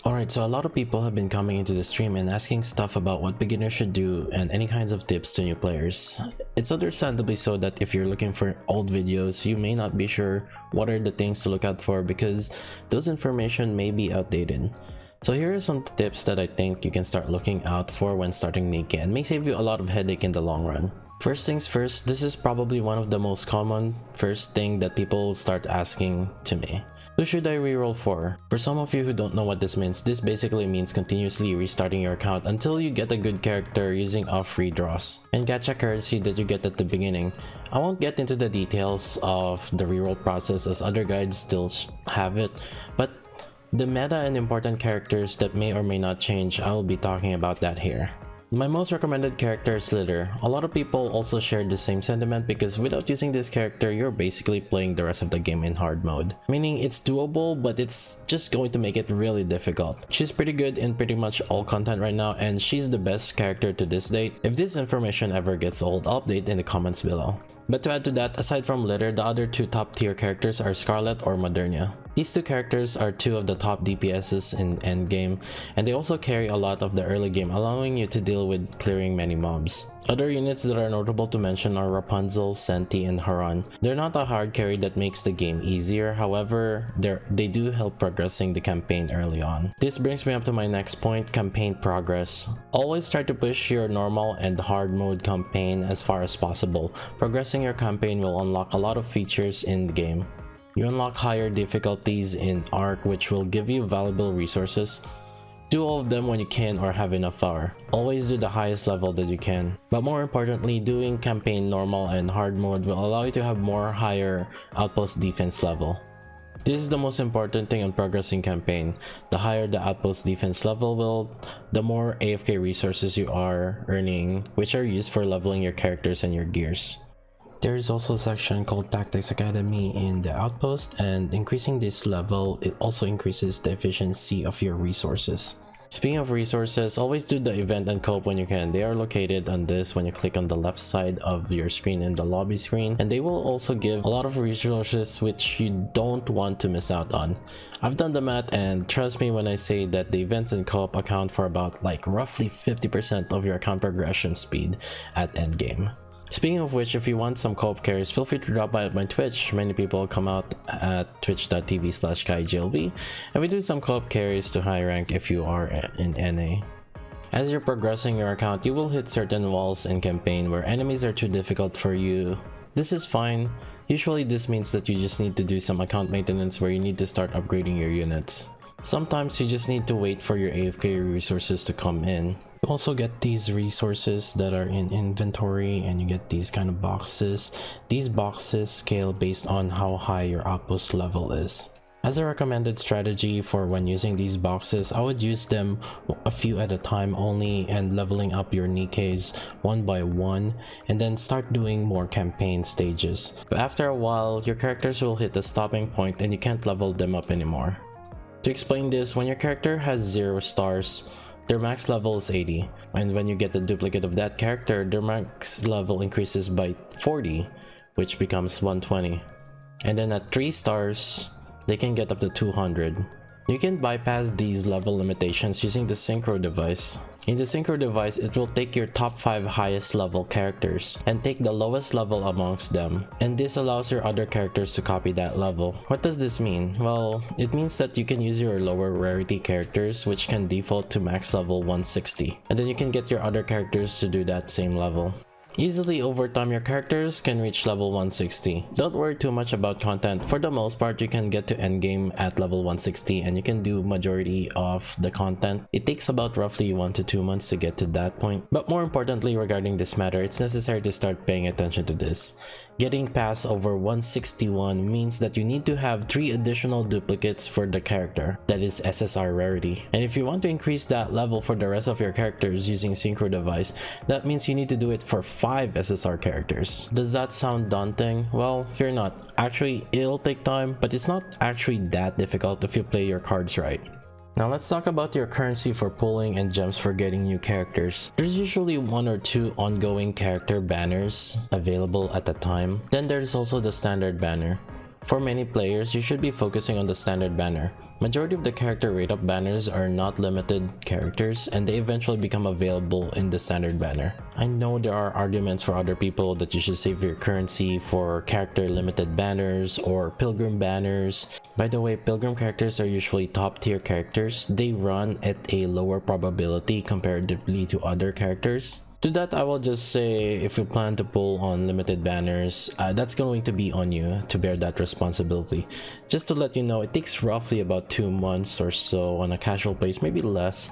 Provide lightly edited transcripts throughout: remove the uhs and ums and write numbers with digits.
Alright, so a lot of people have been coming into the stream and asking stuff about what beginners should do and any kinds of tips to new players. It's understandably so that if you're looking for old videos, you may not be sure what are the things to look out for because those information may be outdated. So here are some tips that I think you can start looking out for when starting Nikke and may save you a lot of headache in the long run. First things first, this is probably one of the most common first thing that people start asking to me. Who should I reroll for? For some of you who don't know what this means, this basically means continuously restarting your account until you get a good character using off redraws and gacha currency that you get at the beginning. I won't get into the details of the reroll process as other guides still have it, but the meta and important characters that may or may not change, I will be talking about that here. My most recommended character is Litter. A lot of people also share the same sentiment because without using this character, you're basically playing the rest of the game in hard mode. Meaning it's doable, but it's just going to make it really difficult. She's pretty good in pretty much all content right now, and she's the best character to this date. If this information ever gets old, I'll update in the comments below. But to add to that, aside from Litter, the other two top tier characters are Scarlet or Modernia. These two characters are two of the top DPSs in endgame, and they also carry a lot of the early game, allowing you to deal with clearing many mobs. Other units that are notable to mention are Rapunzel, Senti, and Haran. They're not a hard carry that makes the game easier, however, they do help progressing the campaign early on. This brings me up to my next point, campaign progress. Always try to push your normal and hard mode campaign as far as possible. Progressing your campaign will unlock a lot of features in the game. You unlock higher difficulties in Arc, which will give you valuable resources. Do all of them when you can or have enough power. Always do the highest level that you can. But more importantly, doing campaign normal and hard mode will allow you to have more higher outpost defense level. This is the most important thing on progressing campaign. The higher the outpost defense level the more AFK resources you are earning, which are used for leveling your characters and your gears. There is also a section called Tactics Academy in the outpost, and increasing this level, it also increases the efficiency of your resources. Speaking of resources, always do the event and Coop when you can. They are located on this when you click on the left side of your screen in the lobby screen, and they will also give a lot of resources which you don't want to miss out on. I've done the math, and trust me when I say that the events and Coop account for about roughly 50% of your account progression speed at endgame. Speaking of which, if you want some co-op carries, feel free to drop by at my Twitch. Many people come out at twitch.tv/KaiGLV, and we do some co-op carries to high rank if you are in NA. As you're progressing your account, you will hit certain walls in campaign where enemies are too difficult for you. This is fine. Usually this means that you just need to do some account maintenance where you need to start upgrading your units. Sometimes you just need to wait for your AFK resources to come in. You also get these resources that are in inventory, and you get these kind of boxes. These boxes scale based on how high your outpost level is. As a recommended strategy for when using these boxes, I would use them a few at a time only and leveling up your Nikkes one by one, and then start doing more campaign stages. But after a while, your characters will hit a stopping point and you can't level them up anymore. To explain this, when your character has 0 stars, their max level is 80, and when you get a duplicate of that character, their max level increases by 40, which becomes 120. And then at 3 stars, they can get up to 200. You can bypass these level limitations using the Synchro Device. In the Synchro Device, it will take your top 5 highest level characters and take the lowest level amongst them, and this allows your other characters to copy that level. What does this mean? Well, it means that you can use your lower rarity characters, which can default to max level 160, and then you can get your other characters to do that same level. Easily over time, your characters can reach level 160. Don't worry too much about content. For the most part, you can get to endgame at level 160 and you can do majority of the content. It takes about roughly 1 to 2 months to get to that point. But more importantly regarding this matter, it's necessary to start paying attention to this. Getting past over 161 means that you need to have 3 additional duplicates for the character, that is SSR rarity. And if you want to increase that level for the rest of your characters using Synchro Device, that means you need to do it for 5 SSR characters. Does that sound daunting? Well, fear not. Actually, it'll take time, but it's not actually that difficult if you play your cards right. Now let's talk about your currency for pulling and gems for getting new characters. There's usually 1 or 2 ongoing character banners available at a time. Then there's also the standard banner. For many players, you should be focusing on the standard banner. Majority of the character rate-up banners are not limited characters, and they eventually become available in the standard banner. I know there are arguments for other people that you should save your currency for character limited banners or pilgrim banners. By the way, pilgrim characters are usually top tier characters. They run at a lower probability comparatively to other characters. To that, I will just say, if you plan to pull on limited banners, that's going to be on you to bear that responsibility. Just to let you know, it takes roughly about 2 months or so on a casual base, maybe less,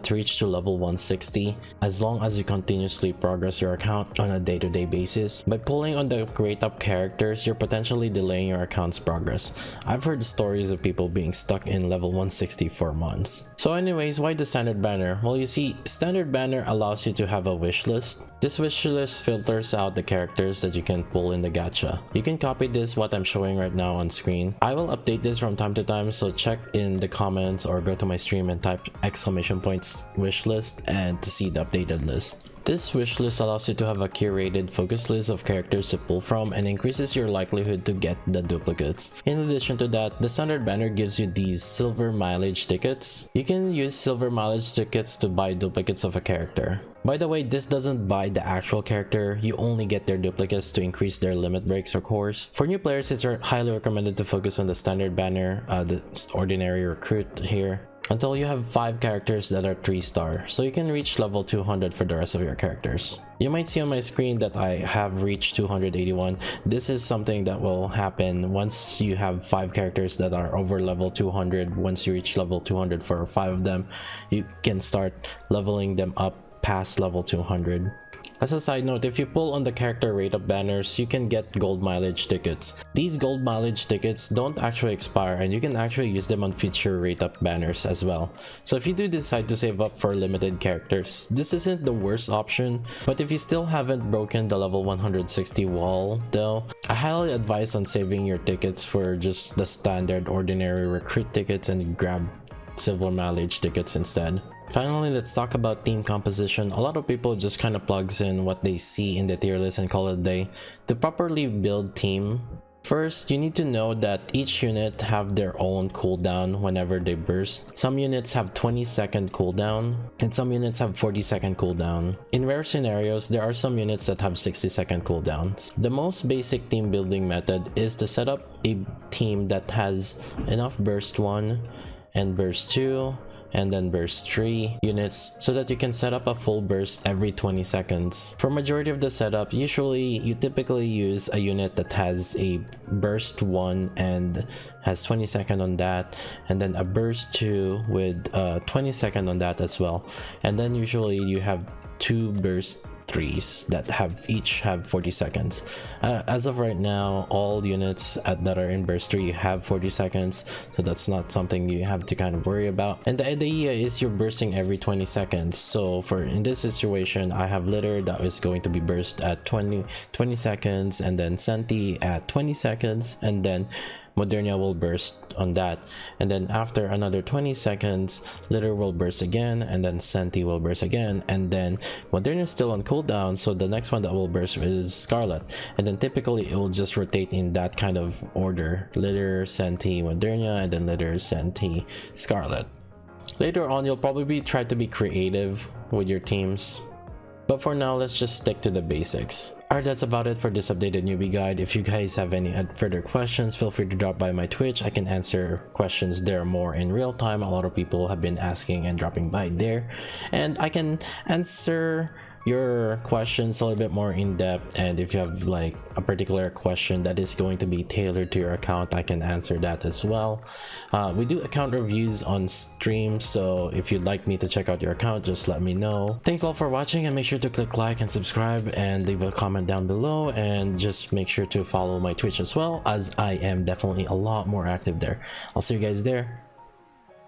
to reach to level 160, as long as you continuously progress your account on a day-to-day basis. By pulling on the rate up characters, you're potentially delaying your account's progress. I've heard stories of people being stuck in level 160 for months. So anyways, why the standard banner? Well, you see, standard banner allows you to have a wish list. This wish list filters out the characters that you can pull in the gacha. You can copy this, what I'm showing right now on screen. I will update this from time to time, so check in the comments or go to my stream and type !points wish list and to see the updated list. This wish list allows you to have a curated focus list of characters to pull from and increases your likelihood to get the duplicates. In addition to that, the standard banner gives you these silver mileage tickets. You can use silver mileage tickets to buy duplicates of a character. By the way, this doesn't buy the actual character, you only get their duplicates to increase their limit breaks or cores. For new players, it's highly recommended to focus on the standard banner, the ordinary recruit here, until you have 5 characters that are 3-star, so you can reach level 200 for the rest of your characters. You might see on my screen that I have reached 281. This is something that will happen once you have 5 characters that are over level 200. Once you reach level 200 for 5 of them, you can start leveling them up past level 200. As a side note, if you pull on the character rate up banners, you can get gold mileage tickets. These gold mileage tickets don't actually expire, and you can actually use them on future rate up banners as well. So if you do decide to save up for limited characters, this isn't the worst option, but if you still haven't broken the level 160 wall though, I highly advise on saving your tickets for just the standard ordinary recruit tickets and grab silver mileage tickets instead. Finally, let's talk about team composition. A lot of people just kind of plugs in what they see in the tier list and call it a day. To properly build team, first you need to know that each unit have their own cooldown whenever they burst. Some units have 20-second cooldown and some units have 40-second cooldown. In rare scenarios, there are some units that have 60-second cooldowns. The most basic team building method is to set up a team that has enough burst 1 and burst 2 and then burst 3 units so that you can set up a full burst every 20 seconds. For majority of the setup, usually you typically use a unit that has a burst 1 and has 20 second on that, and then a burst 2 with 20 second on that as well, and then usually you have 2 burst 3s that each have 40 seconds. As of right now, all units that are in burst 3 have 40 seconds, so that's not something you have to kind of worry about. And the idea is you're bursting every 20 seconds. So in this situation, I have Litter that is going to be burst at 20 seconds, and then Senti at 20 seconds, and then Modernia will burst on that, and then after another 20 seconds Litter will burst again, and then Senti will burst again, and then Modernia is still on cooldown, so the next one that will burst is Scarlet, and then typically it will just rotate in that kind of order: Litter, Senti, Modernia, and then Litter, Senti, Scarlet. Later on, you'll probably try to be creative with your teams, but for now, let's just stick to the basics. Alright, that's about it for this updated newbie guide. If you guys have any further questions, feel free to drop by my Twitch. I can answer questions there more in real time. A lot of people have been asking and dropping by there, and I can answer your questions a little bit more in depth. And if you have like a particular question that is going to be tailored to your account, I can answer that as well. We do account reviews on stream, so if you'd like me to check out your account, just let me know. Thanks all for watching, and make sure to click like and subscribe and leave a comment down below, and just make sure to follow my Twitch as well, as I am definitely a lot more active there. I'll see you guys there.